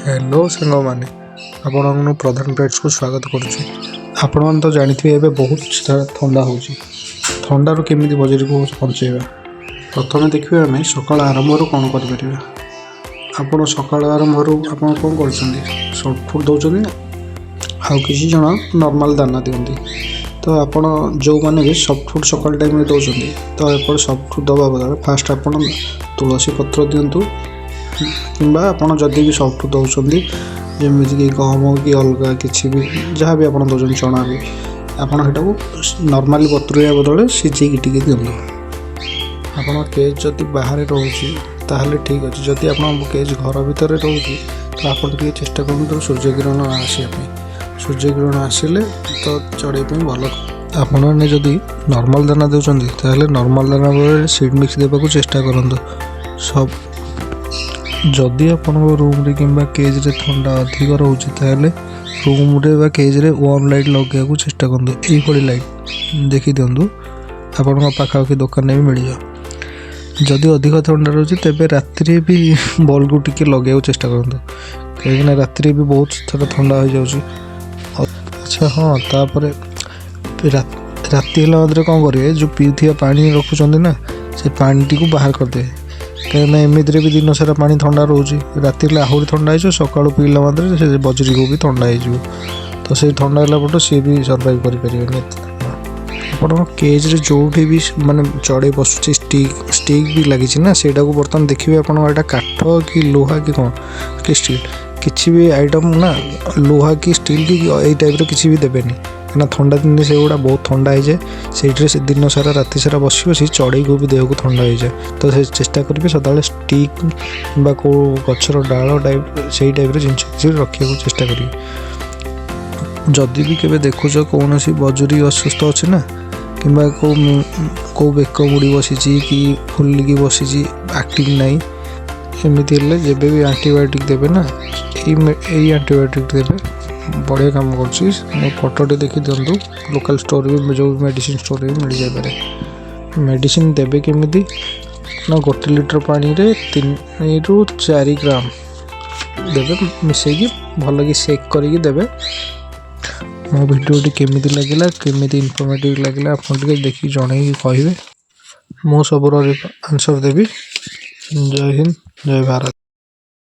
Hello सांग मैंने आपण प्रधान पेट्स को स्वागत करुच्ची। आपण मैंने तो जानते हैं बहुत ठंडा हो थंडारू केमी बजरी को बचेगा। प्रथम देखिए आम सका आरंभ कौन कर सका आरंभ आप कौन कर सॉफ्ट फुड दौरान आउ किसी जन नॉर्मल दाना दिखती तो आपण जो मैंने भी सॉफ्ट फुड सकाल टाइम दौरान तो एपट सॉफ्ट फुड दवा बदल फास्ट आप तुलसी पत्र दिंतु कि आपड़ जदि भी सॉफ्ट फुड दौरान जमीक गहम कि अलग किसी भी जहाँ भी आप दौरान चना भी आपटा नॉर्मली बतुरिया बदले सीझे टी दिंतु। आपड़ केज जदि बाहर रोचे ताहले ठीक अच्छे जदि आप केज घर भितर रोचे तो आप चेष्टा करूँ सूर्यकिरण आसापी सूर्यकिरण आसिले तो चढ़ाई भल। आपने जदि नॉर्मल दाना दौरान ताहले नॉर्मल दाना बदले सीड मिक्स देवा चेष्टा करूँ। सब जदि आप रूम रे कि केज रे ठंडा अधिक रोचे ताहले रूम रे केज रे वार्म लाइट लगे चेष्टा करूँ। यही लाइट देखी दिंतु आपण पाखापाखि दुकान में मिल जाए। जदि अधिक ठंडा रोचे तेज राति भी बल्ब को टिके लगे चेष्टा करूँ कहीं राति भी बहुत थोड़ा ठंडा हो जाए। अच्छा हाँ तापर राति कौन करेंगे जो पीथी पानी रखुच्च ना से पानी टी को बाहर करदे कहीं एमती भी दिन सारा पानी ठंडा रोचे राति आहरी ठंडा हो सका पीला मात्रे से बजरी को भी ठंडा हो तो से ठंडा है सी भी सर्वाइव करें। आप केज रे जो भी माने चढ़े बसुचे स्टिक भी लगी ना से बर्तमान देखिए आप काठ कि लोहा कि कौन कि स्टील किसी भी आइटम ना लोहा कि स्टील कि यही टाइप किसी भी देवेनि कहीं ठंडा दिन से गुड़ा बहुत ठंडा हो जाए से दिन सारा राति सारा बस से चढ़ई को भी देह को ठंडा हो जाए तो से चेष्टा करेंगे सदा स्टिक बा को गचर डाल टाइप से टाइप जिन किसी रखा चेष्टा करेंगे। जदि भी केवे देखुच कौन बजुरी असुस्थ अच्छे ना कि कौ बेक मुड़ी बसी कि फुलिकी बसी एक्टिंग नाई एमती जब भी एंटीबायोटिक देवे ना यही एंटीबायोटिक देवे बढ़िया काम कर फोटोटे देखी दिंतु लोकल स्टोर भी जो मेडिसिन स्टोर भी मिल जाए। मेडिसिन देवे केमी ना 1 लिटर पानी रे 3 ରୁ 4 ग्राम देवे मिसेकी भल कि सेक करके देवे। मो भिडियोटी केमी लगे केमी इनफॉर्मेटिव लगे आप देखिए जन कहे मु सब आंसर देवी। जय हिंद जय भारत।